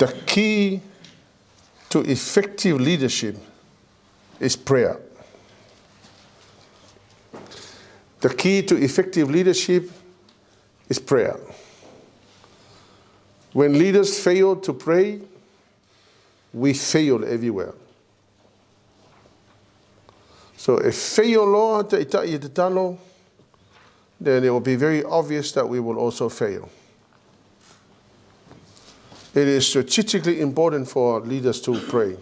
The key to effective leadership is prayer. The key to effective leadership is prayer. When leaders fail to pray, we fail everywhere. So if fail Lord, then it will be very obvious that we will also fail. It is strategically important for leaders to pray.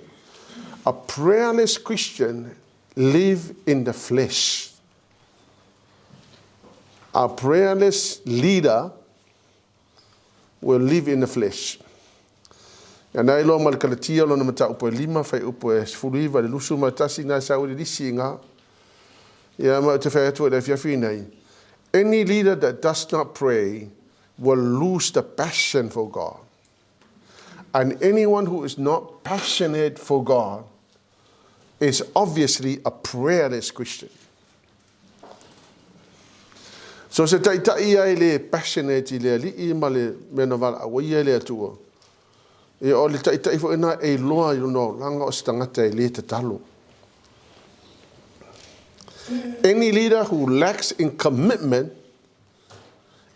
A prayerless Christian lives in the flesh. A prayerless leader will live in the flesh. Ya nai lo mal kalatia lo na mata upo lima fai upo fuliva le lusu matasi na sa uri lisinga. Ya ma te fai atu da fiafinai. Any leader that does not pray will lose the passion for God. And anyone who is not passionate for God is obviously a prayerless Christian. So se tai ai le passionate le li ma le menovala o ia le atua. E o le tai fo ina e loa you know langa o stangata e le te talo. Any leader who lacks in commitment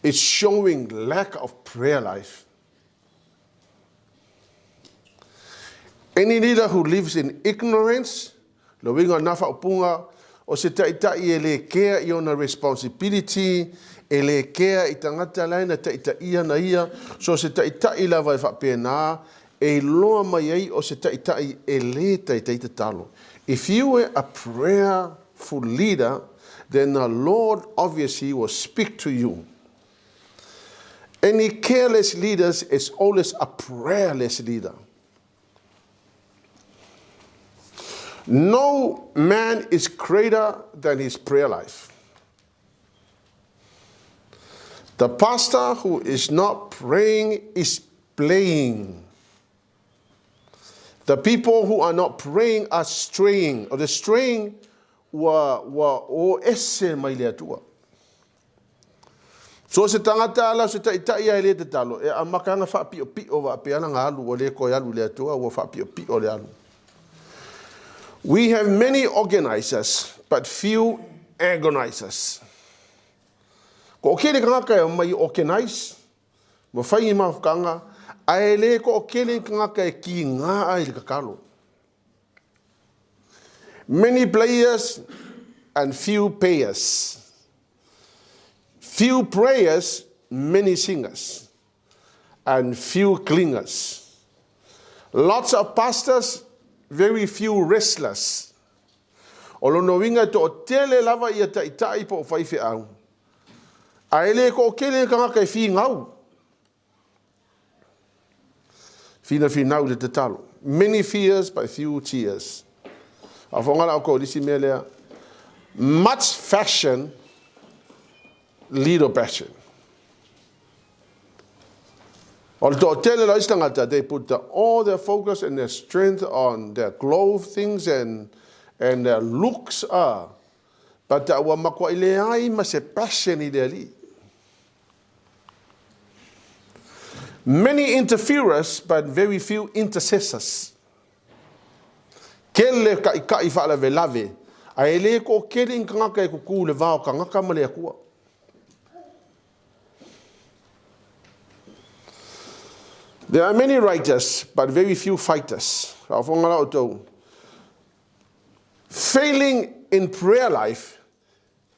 is showing lack of prayer life. Any leader who lives in ignorance, lo winga nafa upunga o se tai e le kea i ona responsibility, e le kea i tangata laina tai ia na ia, so se tai lava e whapena, e loa mai ai o se tai e le tai talo. If you were a prayerful leader, then the Lord obviously will speak to you. Any careless leaders is always a prayerless leader. No man is greater than his prayer life. The pastor who is not praying is playing. The people who are not praying are straying. Or the straying wa o ese mai le atua. So se tangata ala se tai ai le te talo. E amakanga wha pio wa peana ngā alu o le koe alu le atua wa wha pio le alu. We have many organizers, but few agonizers. Ko kele kanga kai mai organize, mo fai ma kanga, ai le ko kele kanga kai ki nga ai le kakalo. Many players and few payers. Few prayers, many singers. And few clingers. Lots of pastors, very few wrestlers. Olono winga to tele lava ia tai po fai fe au. Aele ko kele kanga kai fi ngau. Fina nau le te talo. Many fears by few tears. Afonga la ko lisi melea. Much fashion, little passion. They put all their focus and their strength on their clothings and their looks are. But wa makwa ile ai ma se passion ideally. Many interferers, but very few intercessors. Kele ka I fa la velave. Ai le ko kele ngaka e ku le va ka ngaka male ku. There are many writers, but very few fighters. Failing in prayer life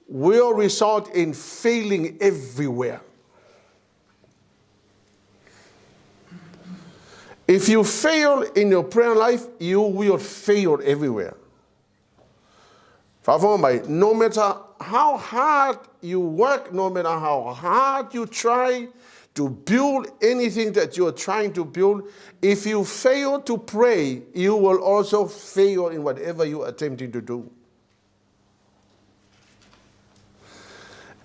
will result in failing everywhere. If you fail in your prayer life, you will fail everywhere. No matter how hard you work, no matter how hard you try to build anything that you are trying to build, if you fail to pray, you will also fail in whatever you are attempting to do.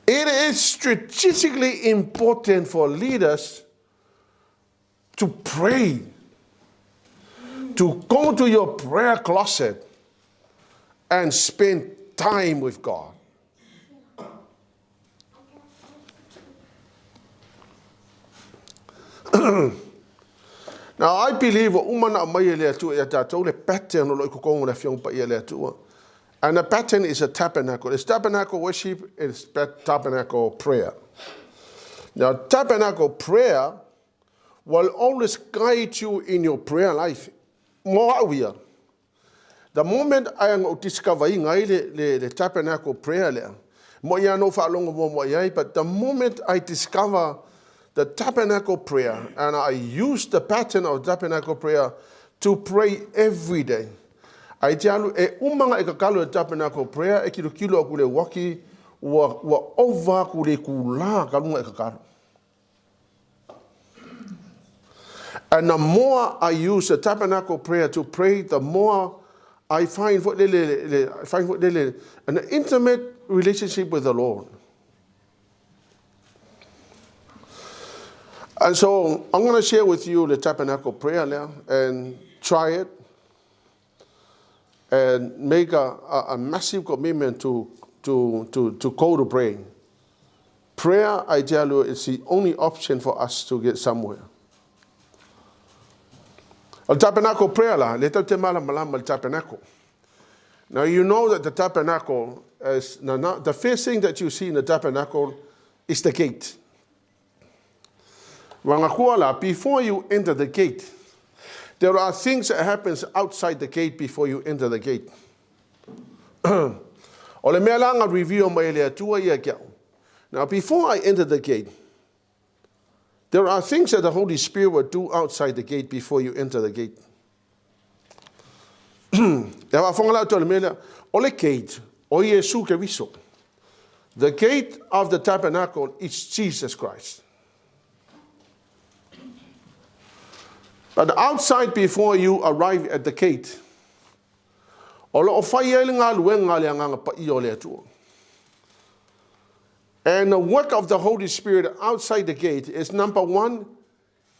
It is strategically important for leaders to pray, to go to your prayer closet and spend time with God. Now, I believe what umana mai le atu e tātou le pattern o loi kukongo le fiong pa ia le atua. And the pattern is a tabernacle. It's tabernacle worship, it's tabernacle prayer. Now, tabernacle prayer will always guide you in your prayer life. Moawia. The moment I am discovering the tabernacle prayer, but the moment I discover the tabernacle prayer and I use the pattern of tabernacle prayer to pray every day, I tell you, umanga ekakalo tabernacle prayer, kilo kule waki wa over kule kula kalunga ekakalo. And the more I use the tabernacle prayer to pray, the more I find an intimate relationship with the Lord. And so I'm going to share with you the tabernacle prayer now and try it and make a massive commitment to go to praying. Prayer, I tell you, is the only option for us to get somewhere. El tabernacle prayer la, leta te mala malama el tabernacle. Now you know that the tabernacle is, the first thing that you see in the tabernacle is the gate. Wangakuala, before you enter the gate, there are things that happens outside the gate before you enter the gate. Ole mea langa review mai le atua ia kia. Now before I enter the gate, there are things that the Holy Spirit will do outside the gate before you enter the gate. The gate of the tabernacle is Jesus Christ. But outside before you arrive at the gate, and the work of the Holy Spirit outside the gate is number one,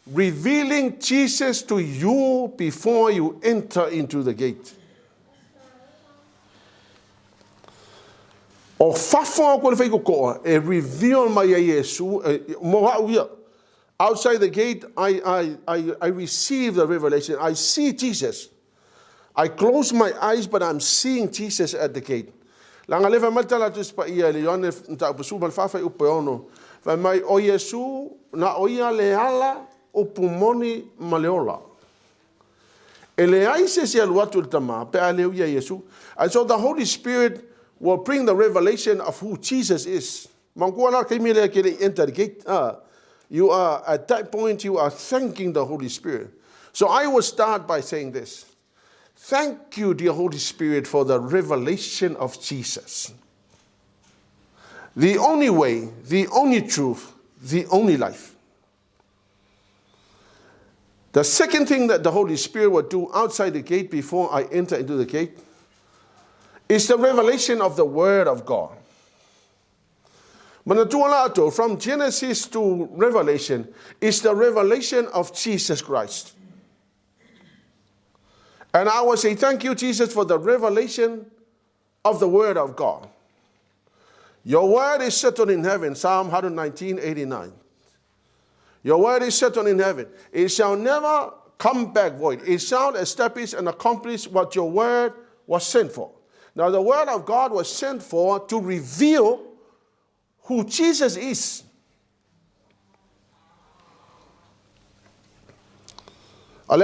revealing Jesus to you before you enter into the gate. O fafo ko le fai ko e reveal mai Yesu mo hauia. Outside the gate, I receive the revelation. I see Jesus. I close my eyes, but I'm seeing Jesus at the gate. Langa leva matala tus pa ia le yone nta pusu bal fafa upeono. Fa mai o Yesu na oia le ala o pumoni maleola. Ele aise se aluatu tama pe ale uia Yesu. And so the Holy Spirit will bring the revelation of who Jesus is. Manguala kemile kele enter the gate. You are, at that point, you are thanking the Holy Spirit. So I will start by saying this. Thank you, dear Holy Spirit, for the revelation of Jesus. The only way, the only truth, the only life. The second thing that the Holy Spirit will do outside the gate before I enter into the gate is the revelation of the Word of God. From Genesis to Revelation is the revelation of Jesus Christ. And I will say thank you, Jesus, for the revelation of the Word of God. Your Word is settled in heaven, Psalm 119:89. Your Word is settled in heaven. It shall never come back void. It shall establish and accomplish what your Word was sent for. Now the Word of God was sent for to reveal who Jesus is. The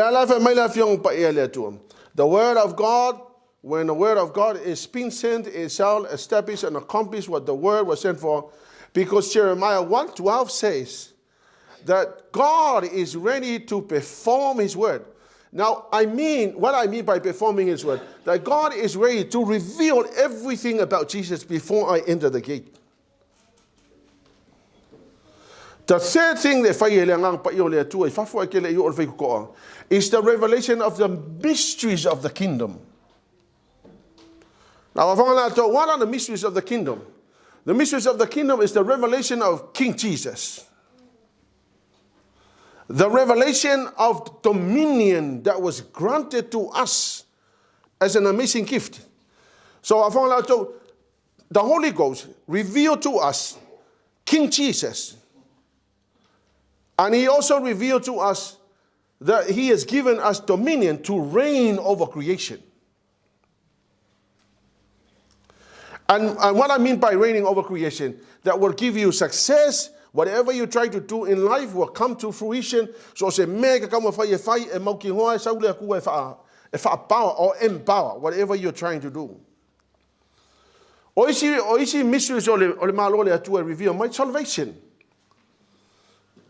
Word of God, when the Word of God is being sent, it shall establish and accomplish what the Word was sent for. Because Jeremiah 1:12 says that God is ready to perform His Word. Now, what I mean by performing His Word, that God is ready to reveal everything about Jesus before I enter the gate. The third thing is the revelation of the mysteries of the kingdom. Now, what are the mysteries of the kingdom? The mysteries of the kingdom is the revelation of King Jesus. The revelation of dominion that was granted to us as an amazing gift. So, the Holy Ghost revealed to us King Jesus. And He also revealed to us that he has given us dominion to reign over creation. And what I mean by reigning over creation, that will give you success. Whatever you try to do in life will come to fruition. So se mega kama fai e mau ki hoa sa ule ku e fa power or empower whatever you're trying to do. Oisi mysteries ole malo le atu reveal my salvation.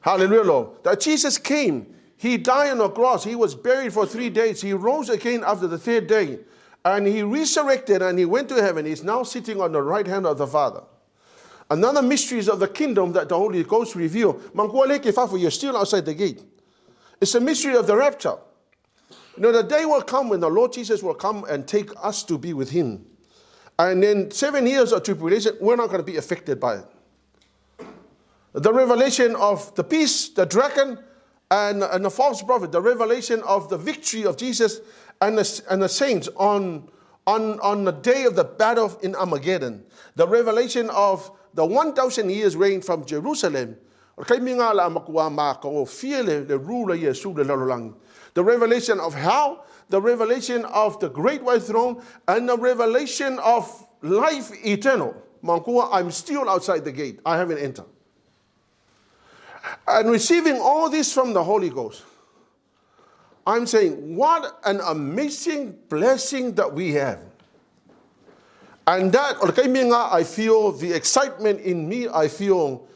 Hallelujah, Lord. That Jesus came, he died on the cross, he was buried for 3 days, he rose again after the 3rd day, and he resurrected and he went to heaven. He's now sitting on the right hand of the Father. Another mysteries of the kingdom that the Holy Ghost reveal. You're still outside the gate. It's a mystery of the rapture. You know, the day will come when the Lord Jesus will come and take us to be with him. And then 7 years of tribulation, we're not going to be affected by it. The revelation of the beast, the dragon, and the false prophet, the revelation of the victory of Jesus and the saints on the day of the battle in Armageddon, the revelation of the 1,000 years reign from Jerusalem, the revelation of hell, the revelation of the great white throne, and the revelation of life eternal. I'm still outside the gate. I haven't entered. And receiving all this from the Holy Ghost, I'm saying, what an amazing blessing that we have. And that, I feel the excitement in me. I feel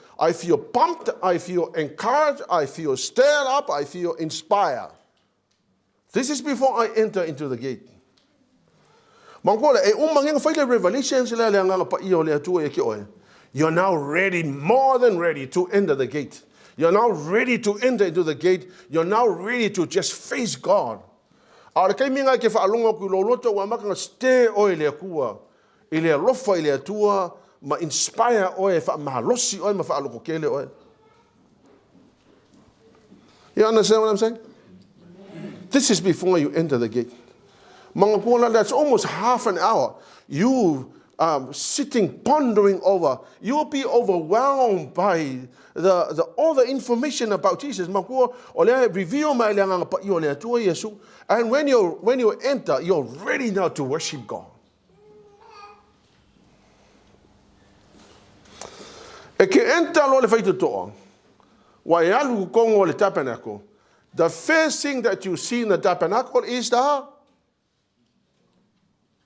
pumped. I feel encouraged. I feel stirred up. I feel inspired. This is before I enter into the gate. You're now ready, more than ready to enter the gate. You're now ready to enter into the gate. You're now ready to just face God. Ile lofa ile atua ma inspire oe fa mahalosi oe ma fa alokokele oe. You understand what I'm saying? This is before you enter the gate. Mangapola, that's almost half an hour. You sitting pondering over. You'll be overwhelmed by all the information about Jesus. And when you enter, you're ready now to worship God. The first thing that you see in the tabernacle is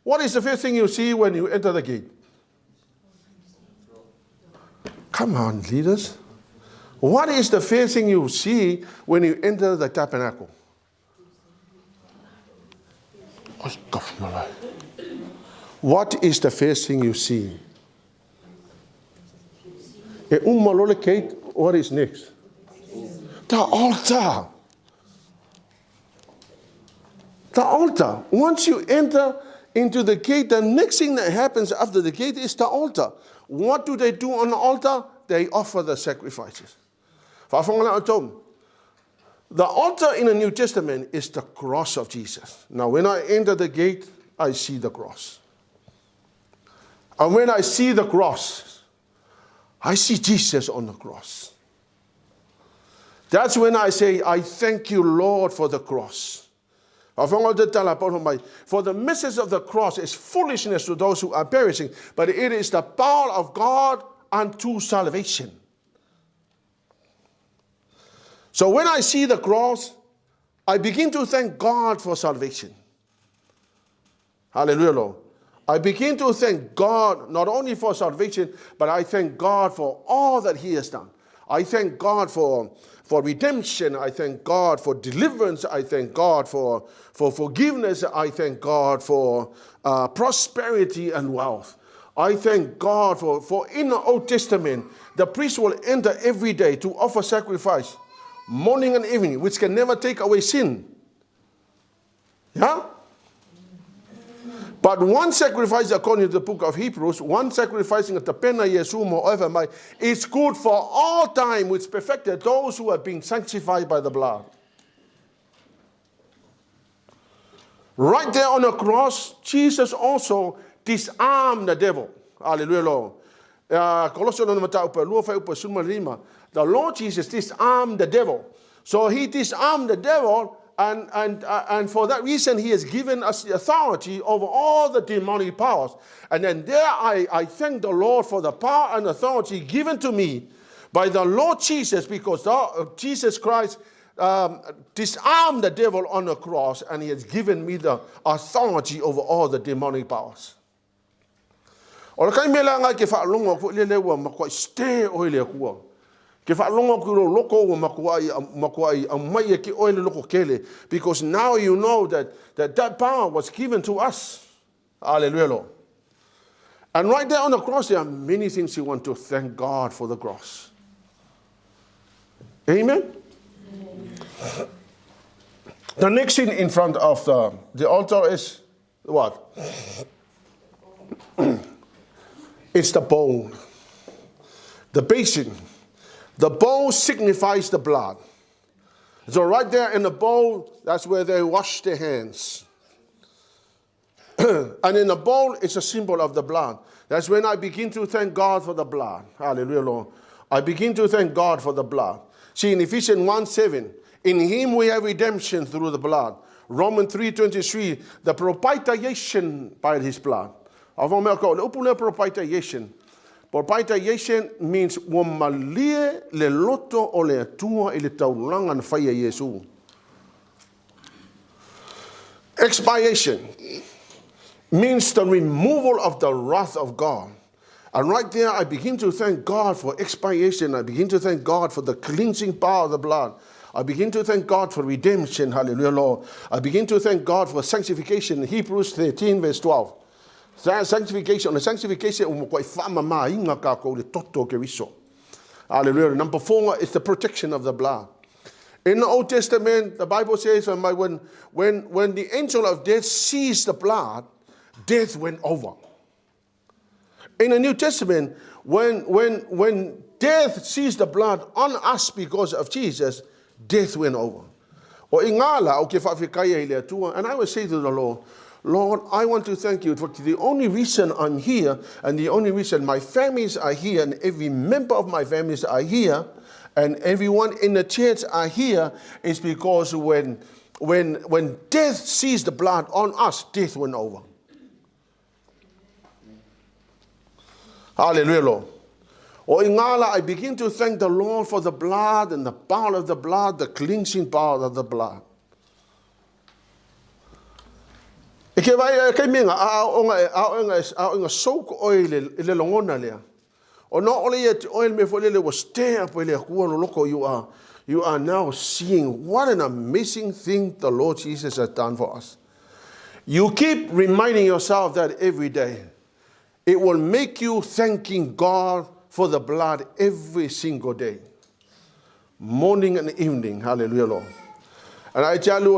what is the first thing you see when you enter the gate? Come on, leaders. What is the first thing you see when you enter the tabernacle? What is the first thing you see? What is next? The altar. The altar. Once you enter into the gate, the next thing that happens after the gate is the altar. What do they do on the altar? They offer the sacrifices. The altar in the New Testament is the cross of Jesus. Now, when I enter the gate, I see the cross. And when I see the cross, I see Jesus on the cross. That's when I say, I thank you, Lord, for the cross. For the message of the cross is foolishness to those who are perishing, but it is the power of God unto salvation. So when I see the cross, I begin to thank God for salvation. Hallelujah, Lord. I begin to thank God not only for salvation, but I thank God for all that he has done. I thank God for redemption. I thank God for deliverance. I thank God for forgiveness. I thank God for prosperity and wealth. I thank God for in the Old Testament, the priest will enter every day to offer sacrifice, morning and evening, which can never take away sin. Yeah? But one sacrifice, according to the book of Hebrews, one sacrificing at the pena Yesumo over is good for all time, which perfected those who have been sanctified by the blood. Right there on the cross, Jesus also disarmed the devil. Hallelujah, Lord. The Lord Jesus disarmed the devil. So he disarmed the devil, and for that reason he has given us the authority over all the demonic powers. And then there I thank the Lord for the power and authority given to me by the Lord Jesus, because Jesus Christ disarmed the devil on the cross, and he has given me the authority over all the demonic powers. Ora kai mela ngai ke whaalonga ko le wa makuai ste oile kua. Ke whaalonga ko loko wa makuai mai ke oile loko kele, because now you know that power was given to us. Hallelujah, Lord. And right there on the cross, there are many things you want to thank God for the cross. Amen? The next thing in front of the altar is what? It's the bowl. The basin. The bowl signifies the blood. So right there in the bowl, that's where they wash their hands. And in the bowl, it's a symbol of the blood. That's when I begin to thank God for the blood. Hallelujah, Lord. I begin to thank God for the blood. See, in Ephesians 1:7, in him we have redemption through the blood. Romans 3:23, the propitiation by his blood. Propitiation. Propitiation means wamalie le loto o le atua i le taulangan whaia Yesu. Expiation means the removal of the wrath of God. And right there, I begin to thank God for expiation. I begin to thank God for the cleansing power of the blood. I begin to thank God for redemption. Hallelujah, Lord. I begin to thank God for sanctification. Hebrews 13, verse 12. Sanctification. Hallelujah. Number 4 is the protection of the blood. In the Old Testament, the Bible says when the angel of death sees the blood, death went over. In the New Testament, when death sees the blood on us because of Jesus, death went over. And I will say to the Lord, Lord, I want to thank you for the only reason I'm here, and the only reason my families are here, and every member of my families are here, and everyone in the church are here, is because when death sees the blood on us, death went over. Hallelujah, Lord. I begin to thank the Lord for the blood and the power of the blood, the cleansing power of the blood. Soak oil le longona lea. O not only yet oil me for lele was stay up with you are now seeing what an amazing thing the Lord Jesus has done for us. You keep reminding yourself that every day. It will make you thanking God for the blood every single day. Morning and evening. Hallelujah, Lord. And I tell you,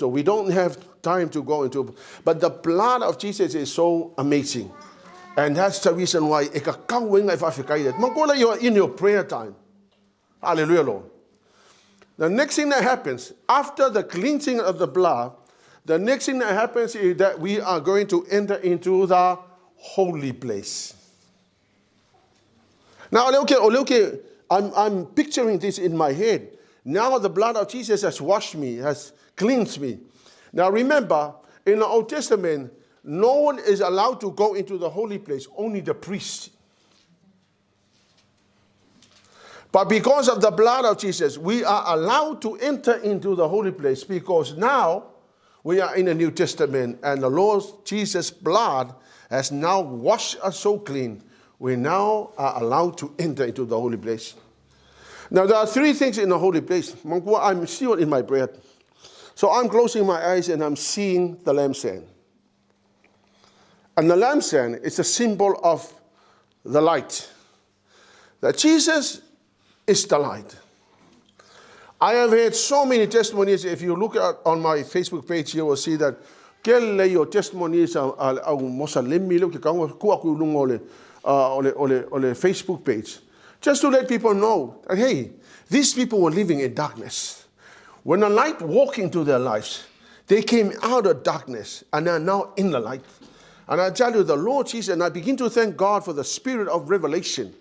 we don't have time to go into, but the blood of Jesus is so amazing. And that's the reason why you are in your prayer time. Hallelujah, Lord. The next thing that happens, after the cleansing of the blood, the next thing that happens is that we are going to enter into the holy place. Now, okay, I'm picturing this in my head. Now the blood of Jesus has washed me, has cleansed me. Now remember, in the Old Testament, no one is allowed to go into the holy place, only the priest. But because of the blood of Jesus, we are allowed to enter into the holy place, because now we are in the New Testament, and the Lord Jesus' blood has now washed us so clean. We now are allowed to enter into the holy place. Now, there are 3 things in the holy place. I'm still in my breath. So I'm closing my eyes and I'm seeing the lampstand. And the lampstand is a symbol of the light. That Jesus is the light. I have heard so many testimonies. If you look at on my Facebook page, you will see that your testimonies on the Facebook page. Just to let people know that, hey, these people were living in darkness. When the light walked into their lives, they came out of darkness and are now in the light. And I tell you, the Lord Jesus, and I begin to thank God for the spirit of revelation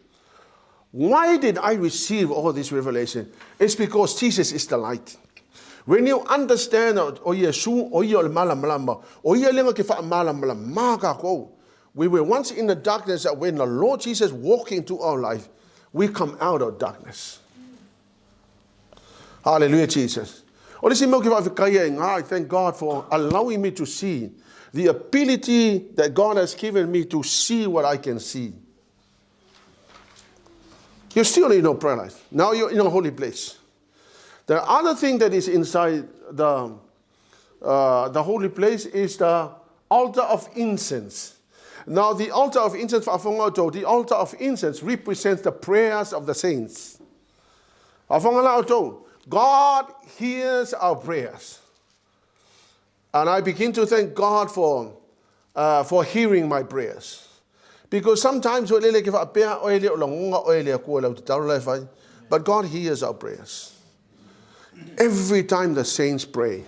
Why did I receive all this revelation? It's because Jesus is the light. When you understand we were once in the darkness, that when the Lord Jesus walked into our life, we come out of darkness. Hallelujah, Jesus. I thank God for allowing me to see the ability that God has given me to see what I can see. You still need no prayer life. Now you're in a holy place. The other thing that is inside the holy place is the altar of incense. Now the altar of incense, the altar of incense represents the prayers of the saints. God hears our prayers. And I begin to thank God for hearing my prayers. Because sometimes, but God hears our prayers. Every time the saints pray,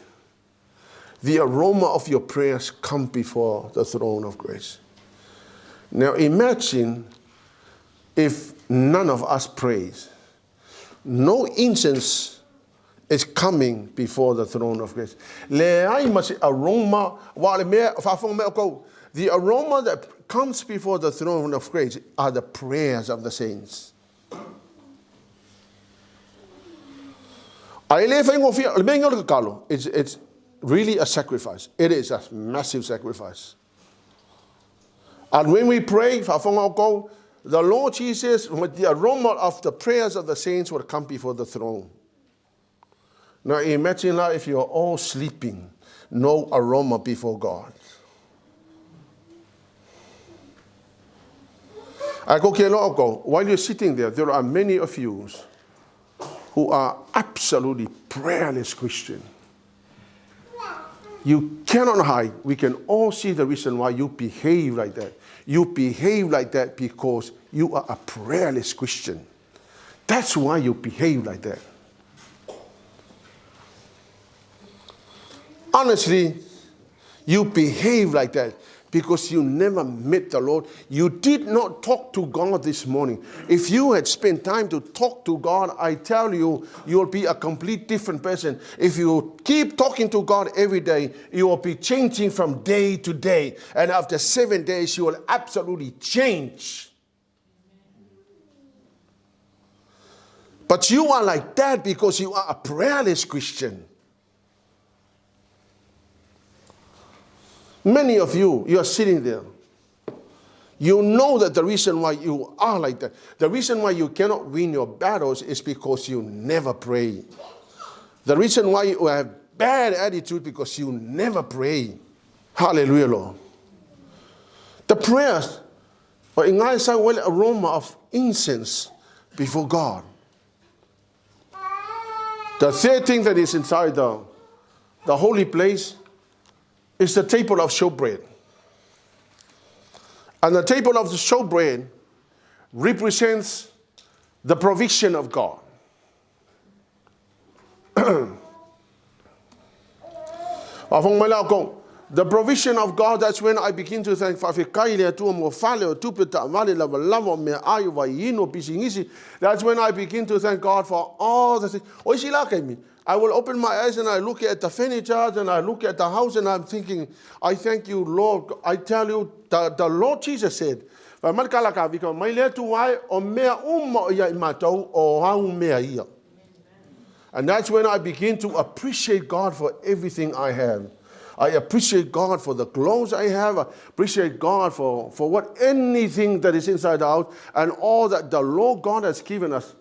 the aroma of your prayers come before the throne of grace. Now imagine if none of us prays. No incense is coming before the throne of grace. The aroma that comes before the throne of grace are the prayers of the saints. It's really a sacrifice. It is a massive sacrifice. And when we pray, the Lord Jesus, with the aroma of the prayers of the saints, will come before the throne. Now imagine now if you're all sleeping, no aroma before God. While you're sitting there are many of you who are absolutely prayerless Christian. You cannot hide. We can all see the reason why you behave like that. You behave like that because you are a prayerless Christian. That's why you behave like that. Honestly, you behave like that because you never met the Lord. You did not talk to God this morning. If you had spent time to talk to God, I tell you, you'll be a complete different person. If you keep talking to God every day, you will be changing from day to day. And after 7 days, you will absolutely change. But you are like that because you are a prayerless Christian. Many of you are sitting there. You know that the reason why you are like that, the reason why you cannot win your battles is because you never pray. The reason why you have bad attitude because you never pray. Hallelujah, Lord. The prayers are in well aroma of incense before God. The third thing that is inside the holy place is the table of showbread. And the table of the showbread represents the provision of God. The provision of God, that's when I begin to thank. That's when I begin to thank God for all the things. I will open my eyes and I look at the furniture and I look at the house and I'm thinking, I thank you, Lord. I tell you, the Lord Jesus said, and that's when I begin to appreciate God for everything I have. I appreciate God for the clothes I have. I appreciate God for anything that is inside the house and all that the Lord God has given us.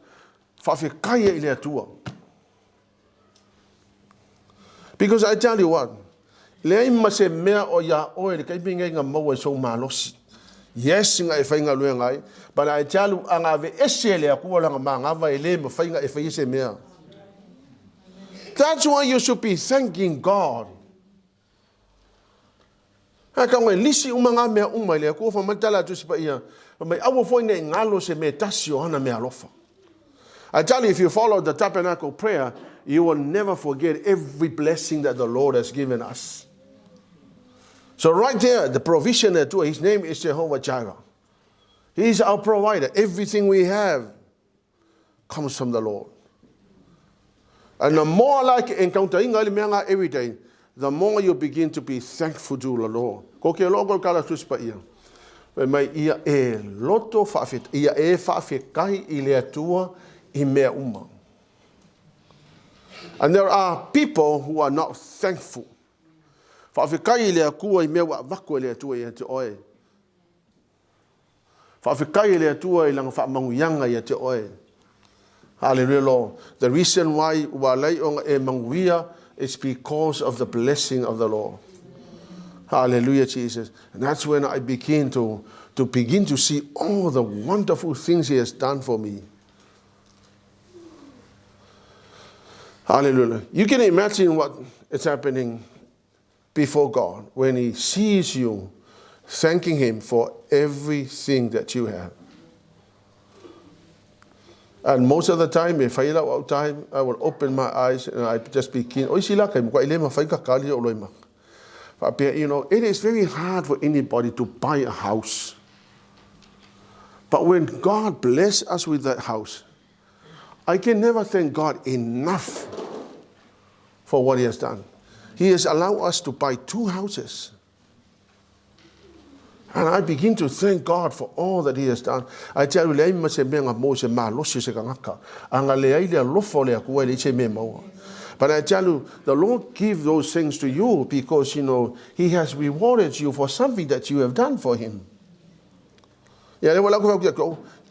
Because I tell you what, yes, but I tell you, that's why you should be thanking God. I tell you, if you follow the tabernacle prayer, you will never forget every blessing that the Lord has given us. So right there, the provision there too, his name is Jehovah Jireh. He is our provider. Everything we have comes from the Lord. And the more I like encounter every day, the more you begin to be thankful to the Lord. Ko ke logo kala tuspa ia. Mai ia e loto whaafet, ia e whaafekai I lea tua I mea uma. And there are people who are not thankful. Whaafekai I lea kua I mea wako lea tua I te oe. Whaafekai I lea tua I langa whaamanguyanga I te oe. Hallelujah, Lord. The reason why walai onga e manguia is because of the blessing of the Lord. Hallelujah, Jesus. And that's when I begin to see all the wonderful things He has done for me. Hallelujah. You can imagine what is happening before God when He sees you thanking Him for everything that you have. And most of the time, if I allow time, I will open my eyes and I just begin. You know, it is very hard for anybody to buy a house. But when God bless us with that house, I can never thank God enough for what He has done. He has allowed us to buy 2 houses. And I begin to thank God for all that He has done. I tell you, but I tell you, the Lord gives those things to you because, you know, He has rewarded you for something that you have done for Him.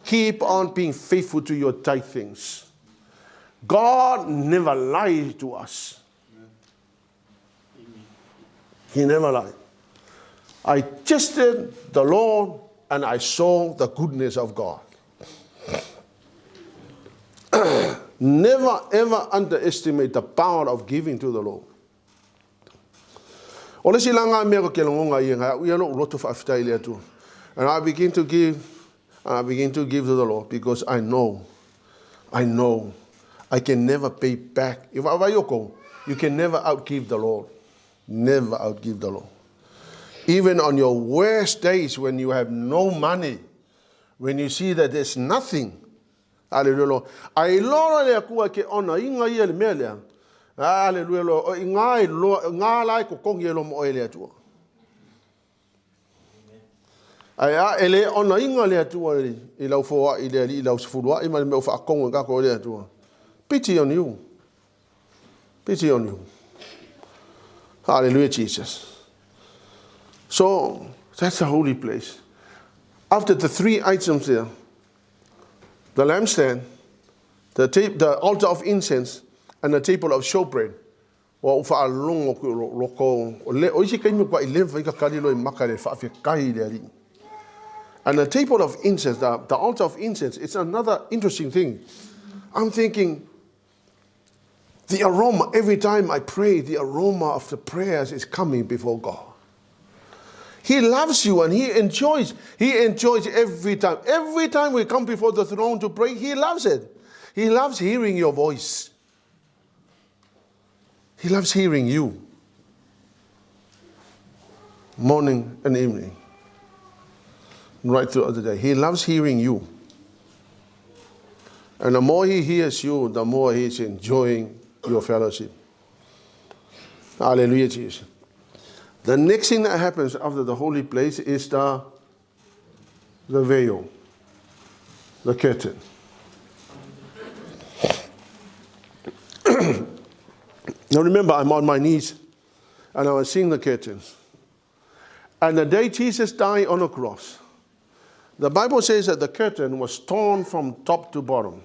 Keep on being faithful to your tight things. God never lied to us. He never lied. I tested the Lord and I saw the goodness of God. Never ever underestimate the power of giving to the Lord. And I begin to give, and I begin to give to the Lord because I know I can never pay back. If I you can never outgive the Lord. Never outgive the Lord. Even on your worst days when you have no money, when you see that there's nothing. Hallelujah. I Lord le ku ke ona inga ye le mele. Hallelujah. Inga lai ko kong ye lo mo ele tu. Ai ele ona inga le tu I lau fo I le lau sfulwa I ma me fa kong ga ko le tu. Pity on you. Pity on you. Hallelujah, Jesus. So that's a holy place. After the 3 items there, the lampstand, the altar of incense, and the table of showbread. And the table of incense, the altar of incense, it's another interesting thing. I'm thinking, the aroma, every time I pray, the aroma of the prayers is coming before God. He loves you and He enjoys every time. Every time we come before the throne to pray, He loves it. He loves hearing your voice. He loves hearing you. Morning and evening. Right throughout the day. He loves hearing you. And the more He hears you, the more He's enjoying your fellowship. Hallelujah, Jesus. The next thing that happens after the holy place is the veil, the curtain. Now remember, I'm on my knees and I was seeing the curtains. And the day Jesus died on the cross, the Bible says that the curtain was torn from top to bottom.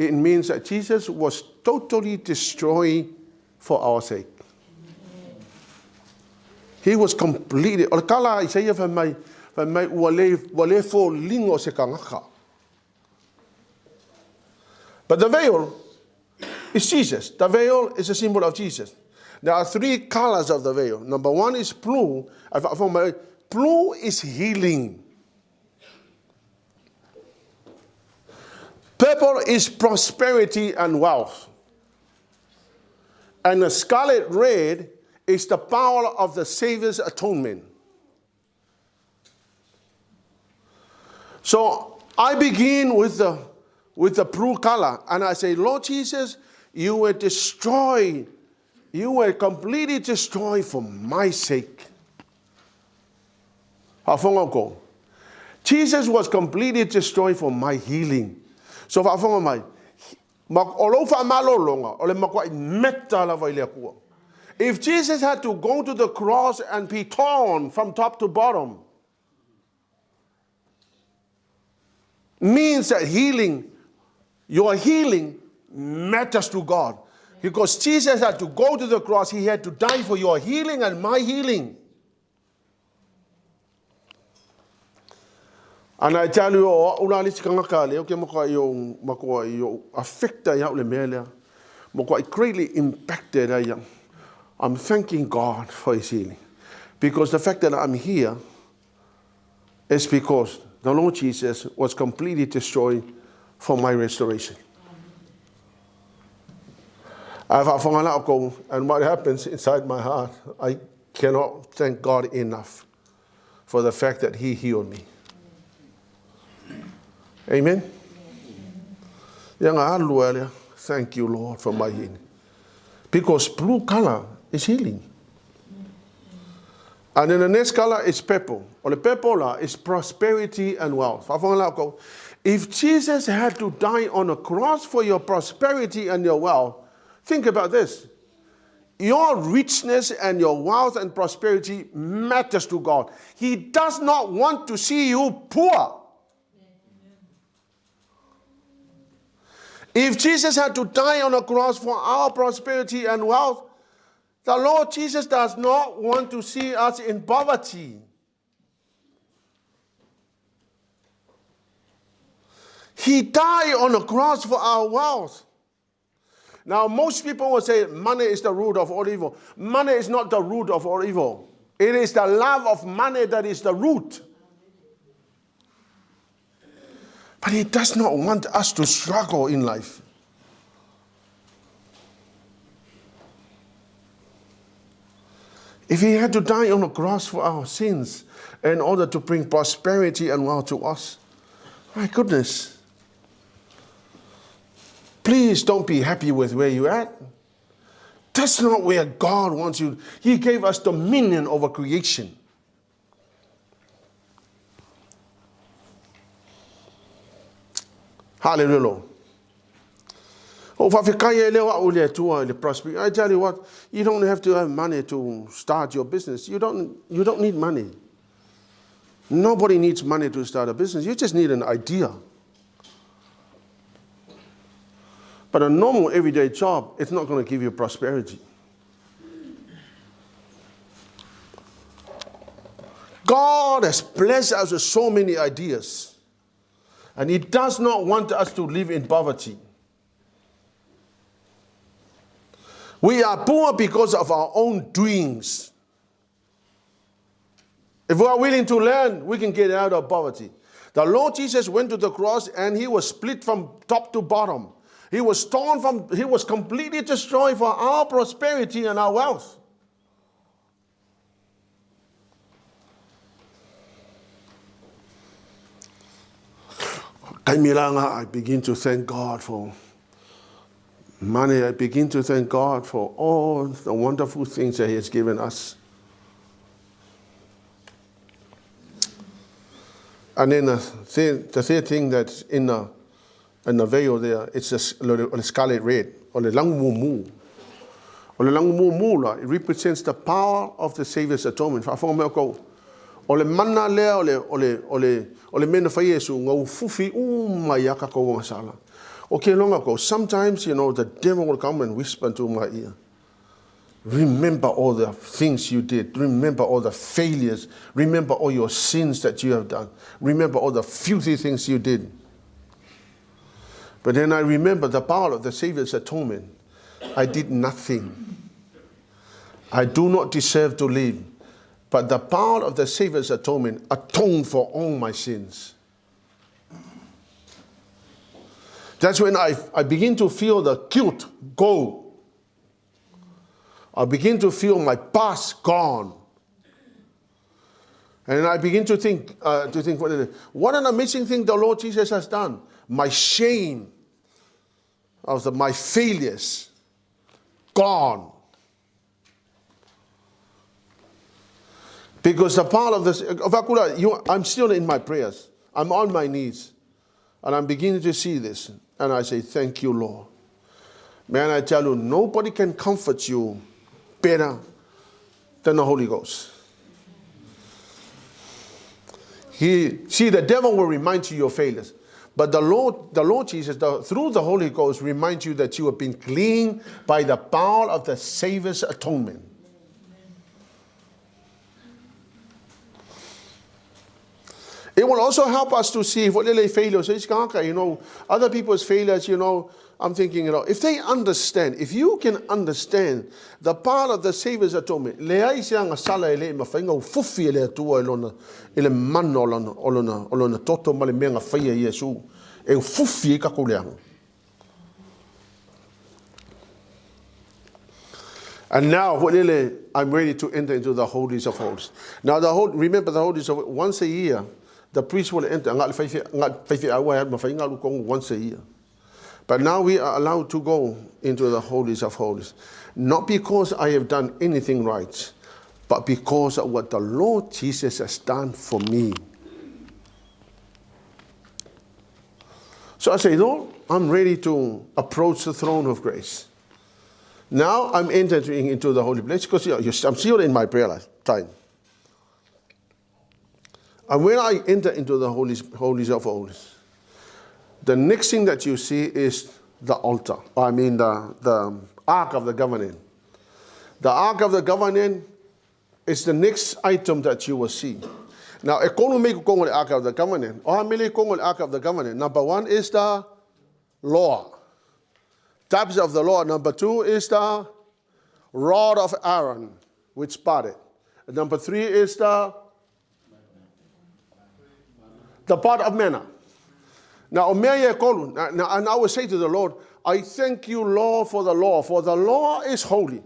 It means that Jesus was totally destroyed for our sake. He was completely. But the veil is Jesus. The veil is a symbol of Jesus. There are 3 colors of the veil. Number 1 is blue. Blue is healing. Purple is prosperity and wealth. And the scarlet red is the power of the Savior's atonement. So I begin with the blue color, and I say, Lord Jesus, you were destroyed. You were completely destroyed for my sake. Jesus was completely destroyed for my healing. So if Jesus had to go to the cross and be torn from top to bottom, means that your healing matters to God. Because Jesus had to go to the cross, he had to die for your healing and my healing. And I tell you, greatly impacted. I'm thanking God for his healing. Because the fact that I'm here is because the Lord Jesus was completely destroyed for my restoration. And what happens inside my heart, I cannot thank God enough for the fact that he healed me. Amen? Thank you, Lord, for my healing. Because blue color is healing. And then the next color is purple. Or the purple is prosperity and wealth. If Jesus had to die on a cross for your prosperity and your wealth, think about this. Your richness and your wealth and prosperity matters to God. He does not want to see you poor. If Jesus had to die on a cross for our prosperity and wealth, the Lord Jesus does not want to see us in poverty. He died on a cross for our wealth. Now, most people will say money is the root of all evil. Money is not the root of all evil. It is the love of money that is the root. But he does not want us to struggle in life. If he had to die on the cross for our sins in order to bring prosperity and wealth to us, my goodness. Please don't be happy with where you're at. That's not where God wants you. He gave us dominion over creation. Hallelujah. I tell you what, you don't have to have money to start your business. You don't need money. Nobody needs money to start a business. You just need an idea. But a normal everyday job, it's not going to give you prosperity. God has blessed us with so many ideas. And he does not want us to live in poverty. We are poor because of our own doings. If we are willing to learn, we can get out of poverty. The Lord Jesus went to the cross and he was split from top to bottom. He was completely destroyed for our prosperity and our wealth. I begin to thank God for money. I begin to thank God for all the wonderful things that he has given us. And then the third thing that's in the veil there, it's the scarlet red, or the langmumu. Or the langmumu, it represents the power of the Savior's atonement. Ole mana lea ole mena fa Yesu ngau fufi yaka ko ngasala. Okay, long ago, sometimes, the devil will come and whisper into my ear. Remember all the things you did. Remember all the failures. Remember all your sins that you have done. Remember all the filthy things you did. But then I remember the power of the Savior's atonement. I did nothing. I do not deserve to live. But the power of the Savior's atonement atoned for all my sins. That's when I begin to feel the guilt go. I begin to feel my past gone. And I begin to think, what an amazing thing the Lord Jesus has done. My shame of my failures, gone. Because the part of this, I'm still in my prayers. I'm on my knees. And I'm beginning to see this. And I say, thank you, Lord. Man, I tell you, nobody can comfort you better than the Holy Ghost. The devil will remind you your failures. But the Lord Jesus, through the Holy Ghost, reminds you that you have been cleaned by the power of the Savior's atonement. It will also help us to see what little failures, other people's failures, I'm thinking, if they understand, if you can understand the part of the Savior's atonement, and now, I'm ready to enter into the holies of holies. Now, remember the holies of once a year, the priest will enter once a year. But now we are allowed to go into the holies of holies. Not because I have done anything right, but because of what the Lord Jesus has done for me. So I say, Lord, I'm ready to approach the throne of grace. Now I'm entering into the holy place because I'm still in my prayer time. And when I enter into the holies of holies, the next thing that you see is the altar. I mean the Ark of the Covenant. The Ark of the Covenant is the next item that you will see. Now, the Ark of the Covenant. Ark of the Covenant. Number one is the law. Types of the law. Number two is the rod of Aaron, which parted. Number three is the pot of manna. Now, and I will say to the Lord, I thank you, Lord, for the law is holy. Is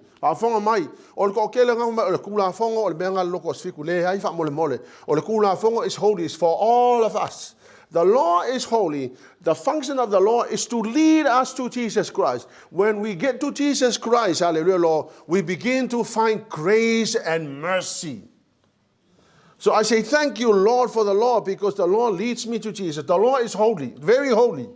holy, it's for all of us. The law is holy. The function of the law is to lead us to Jesus Christ. When we get to Jesus Christ, hallelujah, Lord, we begin to find grace and mercy. So I say, thank you, Lord, for the law, because the law leads me to Jesus. The law is holy, very holy.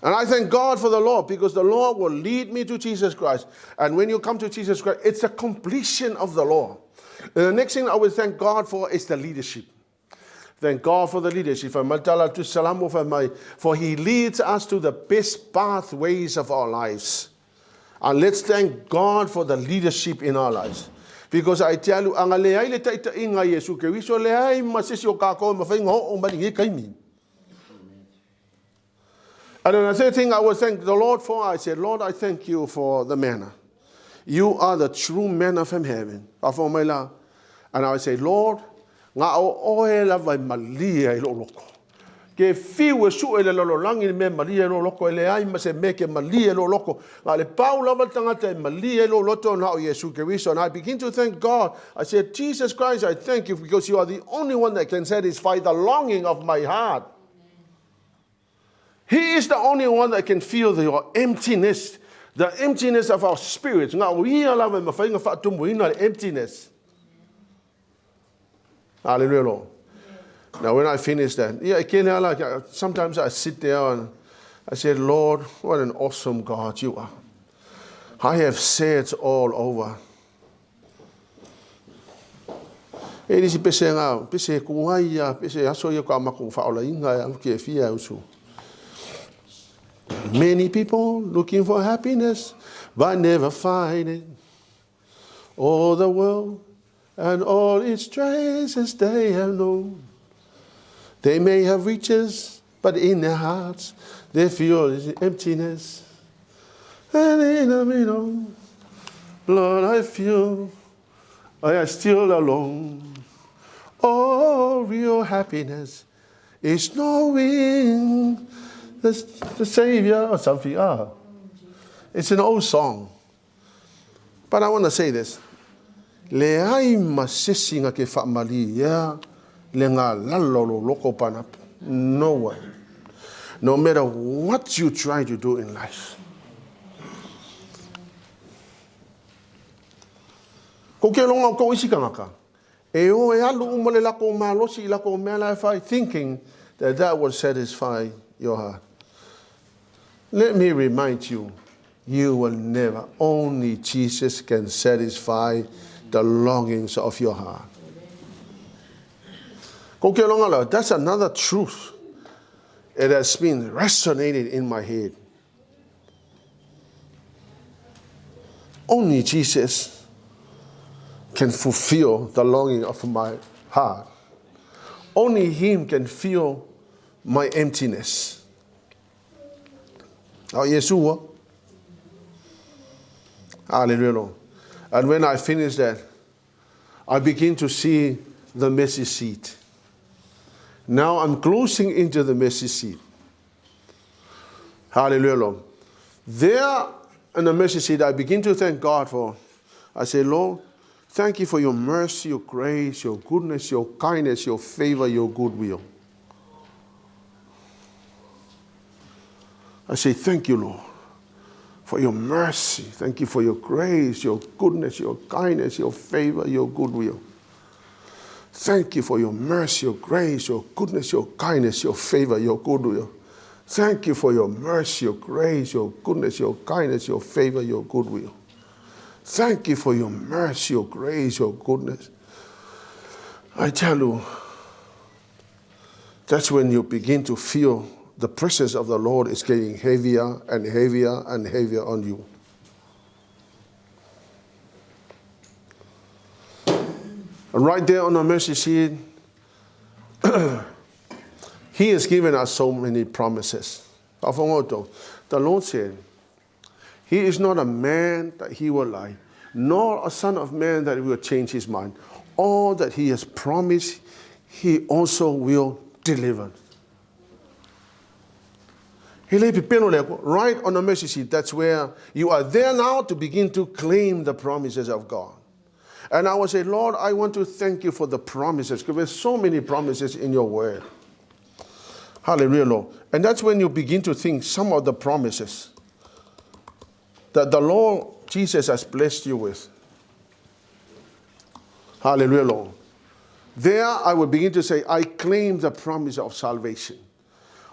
And I thank God for the law, because the law will lead me to Jesus Christ. And when you come to Jesus Christ, it's the completion of the law. And the next thing I will thank God for is the leadership. Thank God for the leadership. For He leads us to the best pathways of our lives. And let's thank God for the leadership in our lives. Because I tell you, and another thing I will thank the Lord for, I said, Lord, I thank you for the manna. You are the true manna from heaven. And I say, Lord, ke fiu su ele lo langi me malia lo loko ele ai ma se meke malia lo loko ale Paulo va tangata malia lo loto na o Yesu Kristo. And I begin to thank God. I said, Jesus Christ, I thank you because you are the only one that can satisfy the longing of my heart. He is the only one that can feel your emptiness, the emptiness of our spirits. Nga we allow me fa fa tumu ina emptiness. Hallelujah, Lord. Now, when I finish that, sometimes I sit there and I say, Lord, what an awesome God you are. I have said all over. Many people looking for happiness, but never find it. All the world and all its treasures they have known. They may have riches, but in their hearts they feel emptiness. And in the middle, Lord, I feel I am still alone. Oh, real happiness is knowing the Savior or something. It's an old song. But I want to say this. Le ai masisi nga ke whaamali ia le ngā lalolo loko panapu. No one. No matter what you try to do in life. Ko ke longa ko isi kangaka. E o e alu umale lako malosi lako mea lai whai, thinking that that will satisfy your heart. Let me remind you, you will never. Only Jesus can satisfy the longings of your heart. That's another truth. It has been resonated in my head. Only Jesus can fulfill the longing of my heart. Only Him can fill my emptiness. Oh, Yeshua. Hallelujah. And when I finish that, I begin to see the mercy seat. Now I'm closing into the mercy seat. Hallelujah. There in the mercy seat, I begin to thank God for. I say, Lord, thank you for your mercy, your grace, your goodness, your kindness, your favor, your goodwill. I say, thank you, Lord, for your mercy. Thank you for your grace, your goodness, your kindness, your favor, your goodwill. Thank you for your mercy, your grace, your goodness, your kindness, your favor, your goodwill. Thank you for your mercy, your grace, your goodness, your kindness, your favor, your goodwill. Thank you for your mercy, your grace, your goodness. I tell you, that's when you begin to feel the presence of the Lord is getting heavier and heavier and heavier on you. And right there on the mercy seat, He has given us so many promises. The Lord said, He is not a man that He will lie, nor a son of man that He will change His mind. All that He has promised, He also will deliver. Right on the mercy seat, that's where you are there now to begin to claim the promises of God. And I will say, Lord, I want to thank you for the promises, because there's so many promises in your word. Hallelujah, Lord. And that's when you begin to think some of the promises that the Lord Jesus has blessed you with. Hallelujah, Lord. There I will begin to say, I claim the promise of salvation.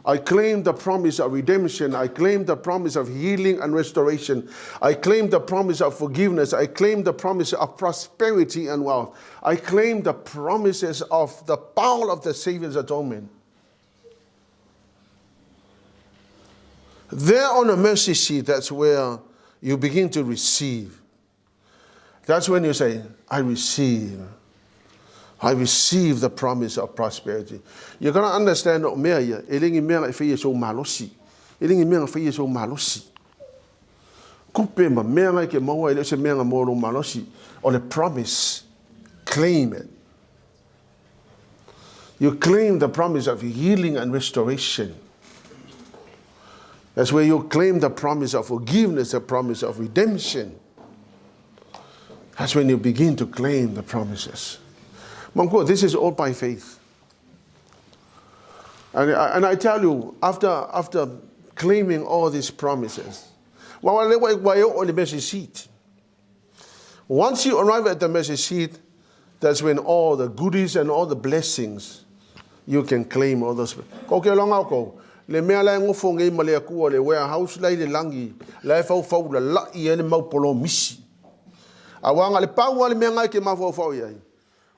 I claim the promise of redemption. I claim the promise of healing and restoration. I claim the promise of forgiveness. I claim the promise of prosperity and wealth. I claim the promises of the power of the Savior's atonement. There on the mercy seat, that's where you begin to receive. That's when you say, I receive the promise of prosperity. You're going to understand that or the promise. Claim it. You claim the promise of healing and restoration. That's where you claim the promise of forgiveness, the promise of redemption. That's when you begin to claim the promises. Monko, this is all by faith. And I tell you, after claiming all these promises, on the mercy seat. Once you arrive at the mercy seat, that's when all the goodies and all the blessings, you can claim all those. Le mea lai ngofo ngai male akua le warehouse lai le langi lai fau fau la lai ene mau polo misi. Awanga le pau ale mea ngai ke mafau fau iai.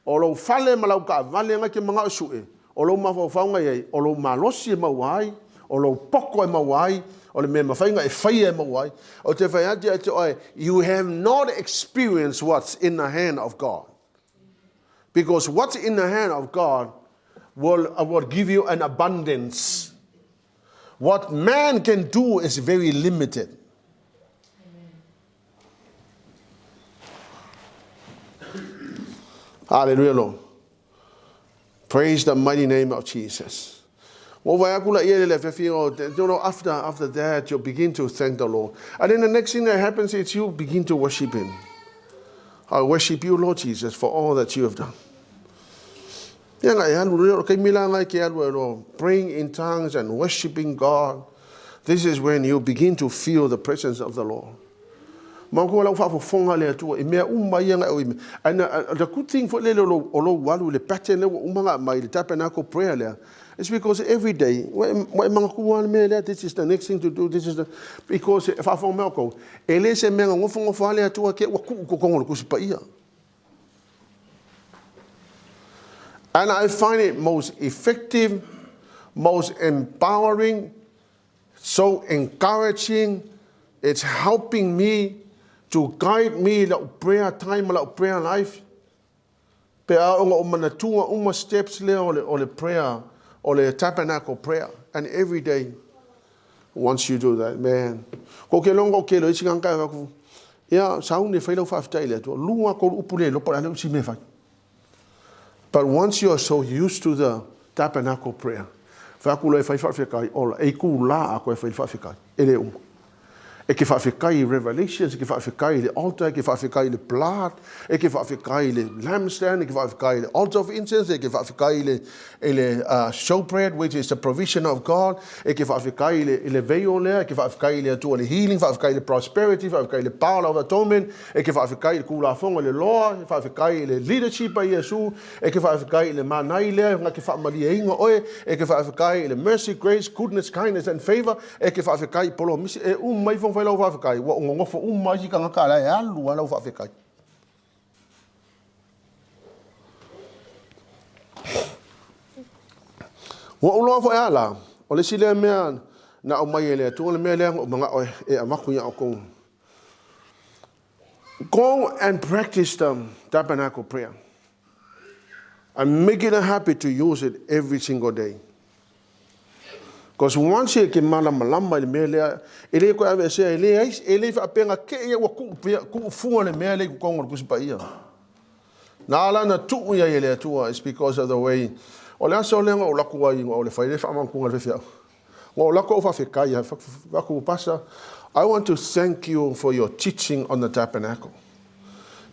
O lo fale malau ka vale ngai ke manga usue. O lo mafau fau ngai iai. O lo malosi e mawai. O lo poko e mawai. O le mea mawhai ngai e whai e mawai. O te whai ati ati oi. You have not experienced what's in the hand of God. Because what's in the hand of God will give you an abundance. What man can do is very limited. Amen. Hallelujah, Lord. Praise the mighty name of Jesus. After that, you begin to thank the Lord. And then the next thing that happens is you begin to worship Him. I worship you, Lord Jesus, for all that you have done. Praying in tongues and worshiping God. This is when you begin to feel the presence of the Lord. And the good thing for the pattern the tabernacle prayer is because every day, this is the next thing to do, this is the, because if I found Malcolm, and I find it most effective, most empowering, so encouraging. It's helping me to guide me in prayer time, prayer life. Steps or the prayer, or the tabernacle prayer. And every day, once you do that, man. But once you are so used to the tabernacle prayer, Eke whawhikai revelations, eke whawhikai the altar, eke whawhikai the blood, eke whawhikai the lampstand, eke whawhikai the altar of incense, eke whawhikai the showbread, which is the provision of God, eke whawhikai the veil there, eke whawhikai the healing, whawhikai the prosperity, whawhikai the power of atonement, eke whawhikai the kulafonga the law, eke whawhikai the leadership by Yesu, eke whawhikai the manai le, eke whamali inga oe, eke whawhikai the mercy, grace, goodness, kindness, and favor, eke whawhikai polo misi, mai fong fai lau whawhikai, wa ngofo mai si kanga kala e alu lau whawhikai. Wa uloa fo e ala, o le sile mea na o mai ele tu, o le mea lea o mga oe e amaku ia o kong. Go and practice the tabernacle prayer. And make it a habit to use it every single day. Because once you can malama le mele, ele ko ave se ele fa penga ke ia wa ku fu le mele ku kongo ku sipa ia. Na ala na tu ia ele tua is because of the way o le so lenga o la ku ai o le fa le fa man ku le fia. Wa la ko fa fe kai fa ku pasa. I want to thank you for your teaching on the tabernacle.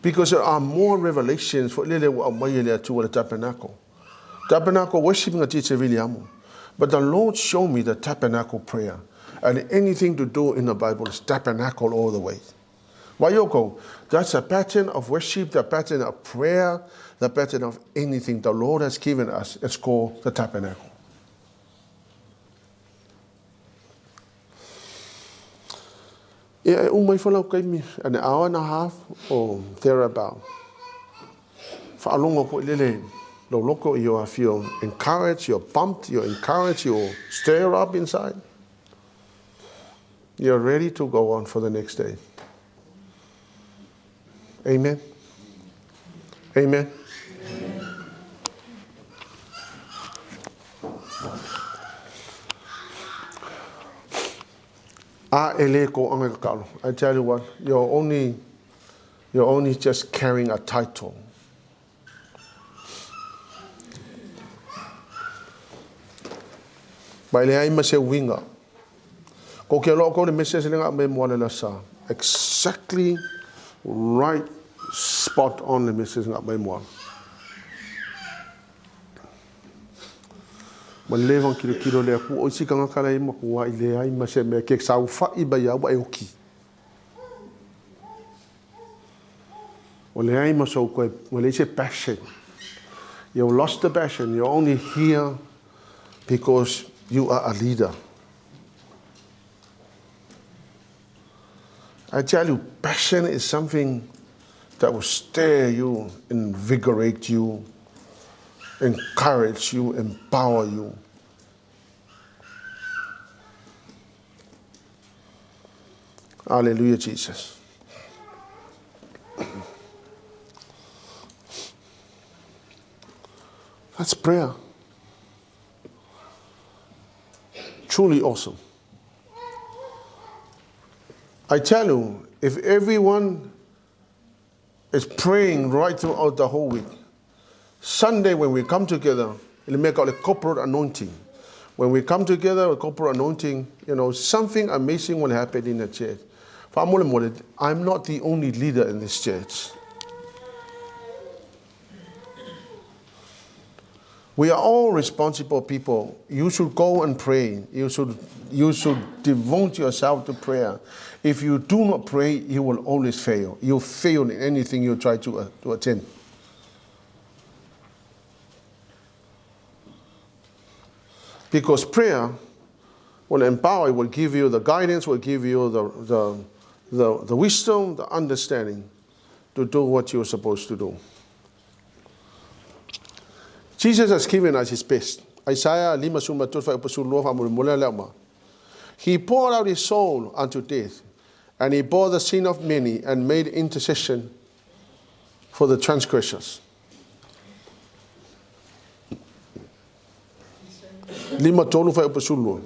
Because there are more revelations for lele wa mai ele tua le tabernacle. Tabernacle worshiping a teacher really amo. But the Lord showed me the tabernacle prayer. And anything to do in the Bible is tabernacle all the way. Wayoko, that's a pattern of worship, the pattern of prayer, the pattern of anything the Lord has given us. It's called the tabernacle. Yeah, an hour and a half or thereabout. For a long time, you feel encouraged, you're pumped, you're encouraged, you're stirred up inside. You're ready to go on for the next day. Amen. Amen. I tell you what, you're only just carrying a title. By the time I say winga, exactly right spot on the message nga memoir. Man levang kilo le ku o si kanga kala ima ku wa ile ai ma se me ke sa fa I ba ya ba oki. O le ai ma so ko le se passion. You lost the passion. You're only here because you are a leader. I tell you, passion is something that will stir you, invigorate you, encourage you, empower you. Hallelujah, Jesus. That's prayer. Truly awesome. I tell you, if everyone is praying right throughout the whole week, Sunday when we come together, it'll make out a corporate anointing. When we come together, a corporate anointing, something amazing will happen in the church. I'm not the only leader in this church. We are all responsible people. You should go and pray. You should devote yourself to prayer. If you do not pray, you will always fail. You'll fail in anything you try to attend. Because prayer will empower, it will give you the guidance, will give you the wisdom, the understanding to do what you're supposed to do. Jesus has given us his best. ISAIA 5:4. He poured out his soul unto death, and he bore the sin of many and made intercession for the transgressors. 5:4.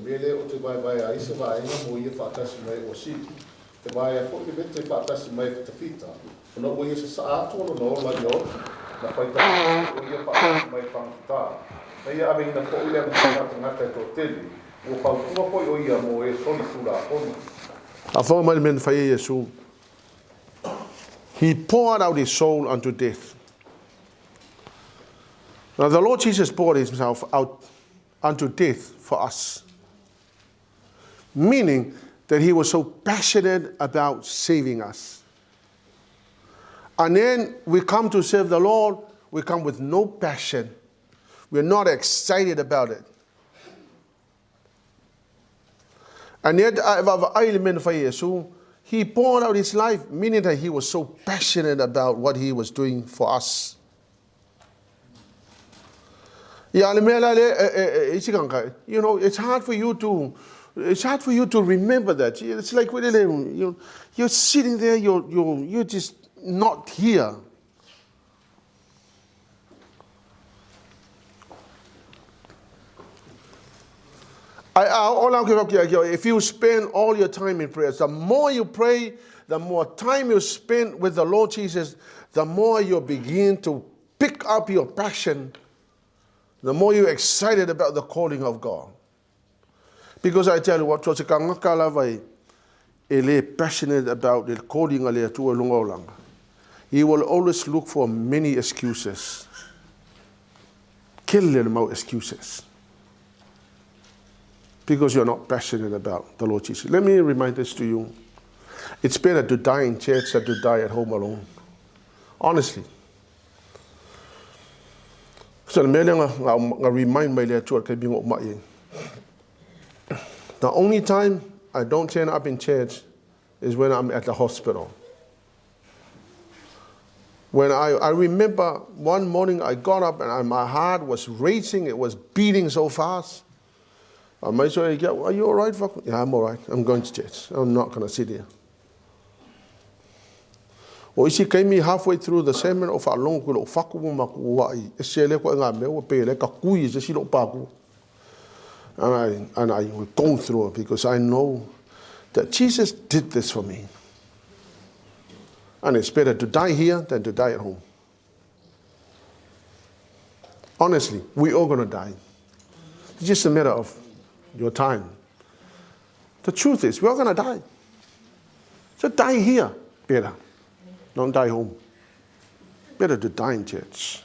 He poured out his soul unto death. Now the Lord Jesus poured himself out unto death for us. Meaning that he was so passionate about saving us. And then we come to serve the Lord, we come with no passion. We're not excited about it. And yet, he poured out his life, meaning that he was so passionate about what he was doing for us. You know, it's hard for you to remember that. It's like you're sitting there, you're just not here. If you spend all your time in prayers, the more you pray, the more time you spend with the Lord Jesus, the more you begin to pick up your passion, the more you're excited about the calling of God. Because I tell you what, passionate about the calling of God. He will always look for many excuses. Kill them out excuses. Because you're not passionate about the Lord Jesus. Let me remind this to you. It's better to die in church than to die at home alone. Honestly. So I remind my the only time I don't turn up in church is when I'm at the hospital. When I remember one morning I got up and my heart was racing, it was beating so fast. I made sure, are you all right? Yeah, I'm all right. I'm going to church. I'm not going to sit here. Well, she came me halfway through the sermon of our long kulo faku makuai. Esele ko nga me o pele ka kui je silo paku. And I will go through it because I know that Jesus did this for me. And it's better to die here than to die at home. Honestly, we're all going to die. It's just a matter of your time. The truth is, we're all going to die. So die here, better. Don't die home. Better to die in church.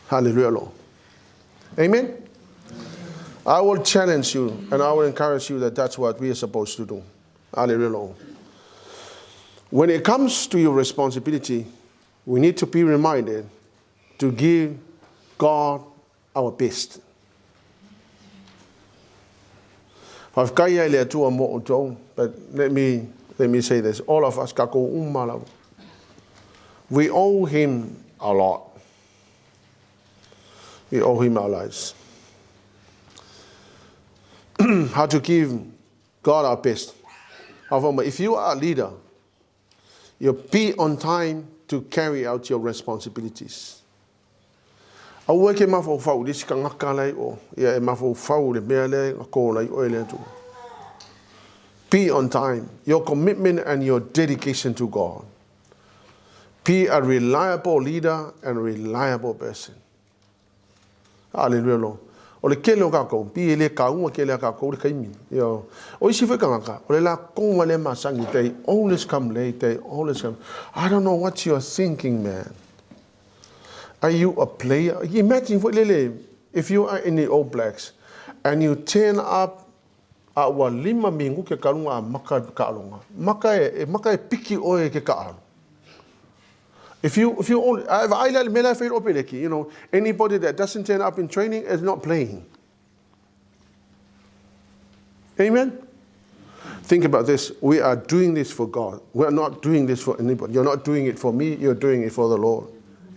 Hallelujah, Lord. Amen? I will challenge you and I will encourage you that that's what we are supposed to do. Hallelujah, Lord. When it comes to your responsibility, we need to be reminded to give God our best. But let me say this. All of us, we owe him a lot. We owe him our lives. How to give God our best. If you are a leader, you be on time to carry out your responsibilities. Be on time. Your commitment and your dedication to God. Be a reliable leader and a reliable person. Hallelujah, Lord. O le kele ka ko pi le ka un kele ka ko le kaimi yo o isi fe ka o le la ko le masangi they always come late, they always come. I don't know what you're thinking, man. Are you a player? Imagine if you are in the All Blacks and you turn up at wa 5 minggu ke kalunga maka kalunga. Maka e piki oe ke ka. If you only, you know, anybody that doesn't turn up in training is not playing. Amen? Think about this. We are doing this for God. We are not doing this for anybody. You're not doing it for me. You're doing it for the Lord.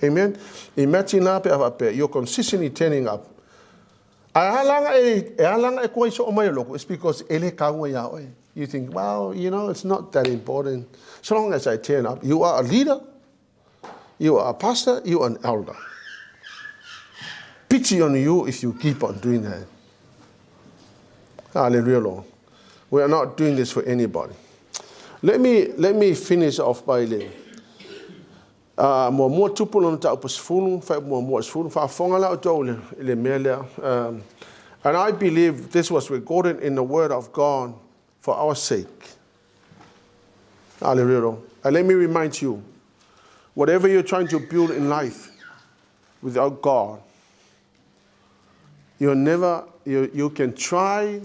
Amen? Imagine you're consistently turning up. It's because you think, well, you know, it's not that important. So long as I turn up, you are a leader. You are a pastor, you are an elder. Pity on you if you keep on doing that. Hallelujah, Lord. We are not doing this for anybody. Let me finish off by saying, and I believe this was recorded in the Word of God for our sake. Hallelujah, Lord. And let me remind you, whatever you're trying to build in life without God, you can try,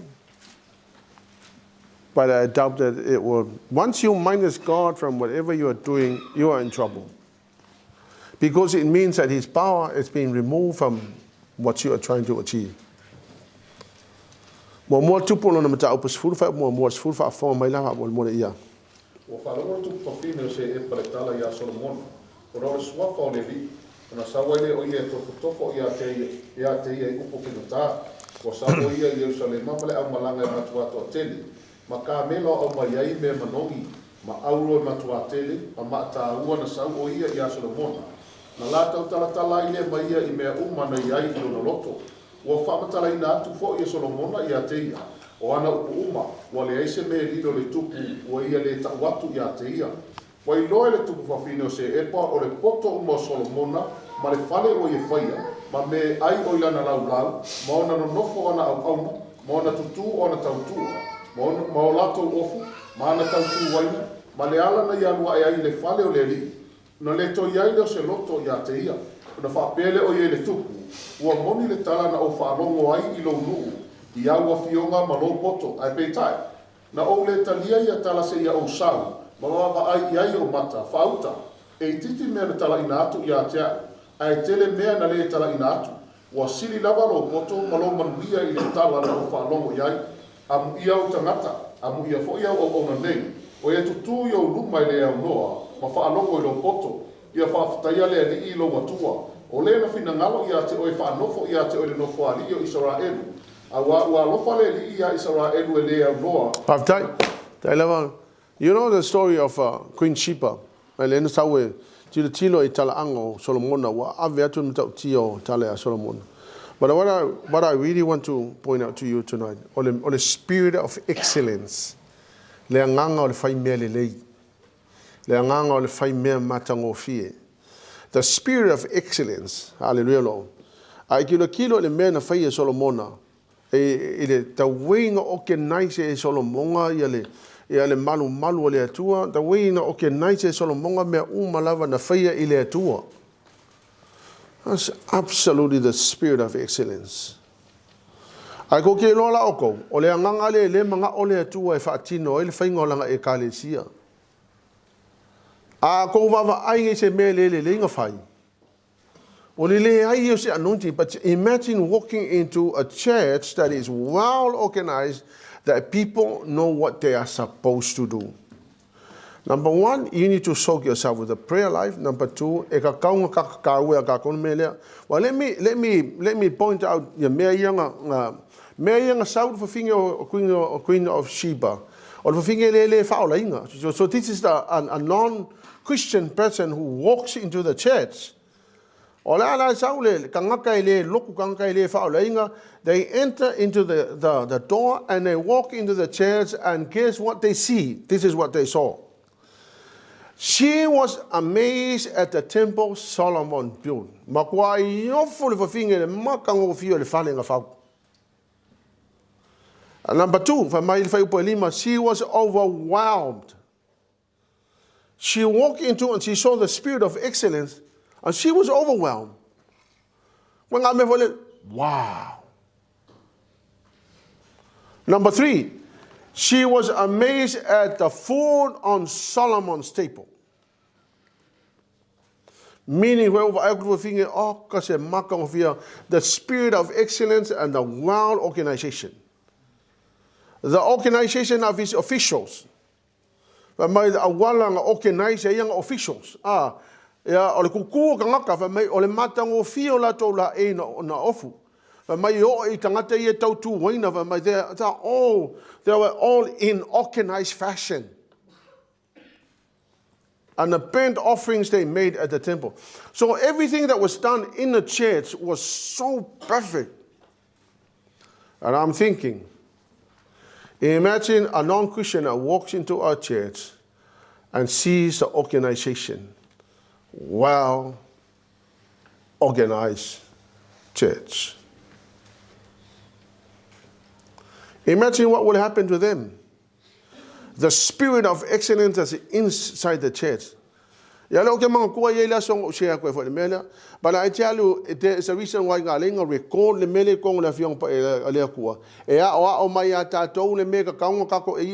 but I doubt that it will. Once you minus God from whatever you are doing, you are in trouble. Because it means that His power is being removed from what you are trying to achieve. O whalongo tu pawhine se e paletala ia Solomon. O rau swafa o le li. Ona sawele o ia tofo ia te ia i upo kino tā. O sawo ia i Jerusalem mapale au malanga e matuato a tele. Ma ka melo au maiai me manongi. Ma auro e matuato a tele. Ma mata ua na sawo o ia Solomon. Na lata utalatala ile maia i mea umana iai i lona loto. O whamatala ina atu fo ia Solomona ia te ia. O ana uuma, wa le aise me lido le tupu, wa ia le tawatu ia te ia. Wa i loe le tupu whawhine o se epa o le poto uma o Solomona, ma le whale o ia whaia, ma me ai o ilana lau, ma ona no nofo ana au auma, ma ona tutu o ana tautua, ma o lato ofu, ma ana tautu waina, ma le ala na ia lua e ai le whale o le li, na le to iai leo se loto ia te ia, na whapele o ia le tupu, ua moni le tala na o whaalongo ai I lo nuu, I aua fionga ma lo poto ai peitai. Na o le talia ia tala se ia o sau, ma wawa ai iai o mata, whauta, e titi mea na tala ina atu ia tea, ai tele mea na le tala ina atu, wa sili lava lo poto, ma lo manuia I le tala na o whalongo iai, amu ia o tangata, amu ia fo ia o ona nei, o ia tutu ia o luma I le au noa, ma whaalongo I lo poto, ia whaafutaia le ali I lo watua, o le na fina ngalo ia te oe whaanofo ia te oe le nofo ali o Israelu, you know the story of Queen Sheba. But what I really want to point out to you tonight, on the spirit of excellence, the spirit of excellence, hallelujah, Lord. I kilo le mena fai Solomona. Ile ta winga o ke naise e Solomonga ia le malu le atua ta winga o ke naise e Solomonga mea lava na faia I le atua. That's absolutely the spirit of excellence. Ai ko ke lola oko o le nganga le manga o le atua e whaatino le whainga langa e kalesia. A ko wawa ai se me le inga whai. But imagine walking into a church that is well organized, that people know what they are supposed to do. Number one, you need to soak yourself with a prayer life. Number two, well, let me point out your Mary South for finger Queen of Sheba. Or for finger so this is a non-Christian person who walks into the church. They enter into the door and they walk into the church, and guess what they see? This is what they saw. She was amazed at the temple Solomon built. And number two, she was overwhelmed. She walked into and she saw the spirit of excellence, and she was overwhelmed. Wow. Number 3, she was amazed at the food on Solomon's table. Meaning, the spirit of excellence and the well organization. The organization of his officials. Officials. Ole kuku kangaka fa mai ole matango fio la to la e na ofu. Fa mai o I tangata I tau tu waina fa mai they were all in organized fashion. And the burnt offerings they made at the temple. So everything that was done in the church was so perfect. And I'm thinking, imagine a non-Christian that walks into our church and sees the organization. Well organized church. Imagine what will happen to them. The spirit of excellence is inside the church. But I tell you, there is a reason why I record the mele kong la fiong pa elekua.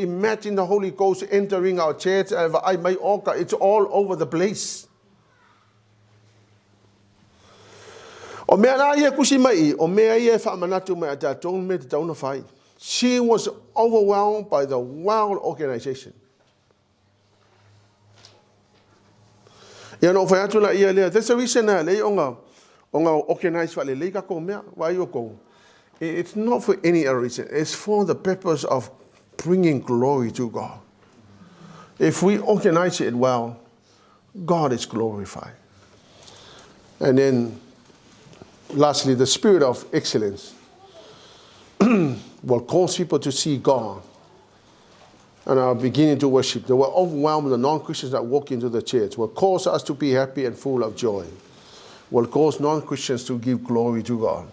Imagine the Holy Ghost entering our church. It's all over the place. She was overwhelmed by the wild organization. There's a reason it's not for any other reason. It's for the purpose of bringing glory to God. If we organize it well, God is glorified. And then, lastly, the spirit of excellence will cause people to see God and are beginning to worship. They were overwhelmed with the non-Christians that walk into the church. Will cause us to be happy and full of joy. Will cause non-Christians to give glory to God.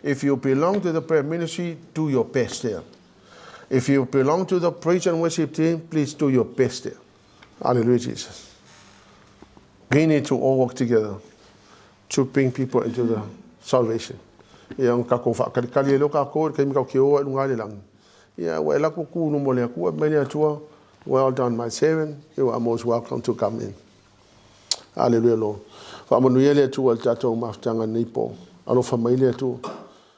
If you belong to the prayer ministry, do your best there. If you belong to the praise and worship team, please do your best there. Hallelujah, Jesus. We need to all work together to bring people into the salvation. Well done, my servant. You are most welcome to come in. Hallelujah, Lord.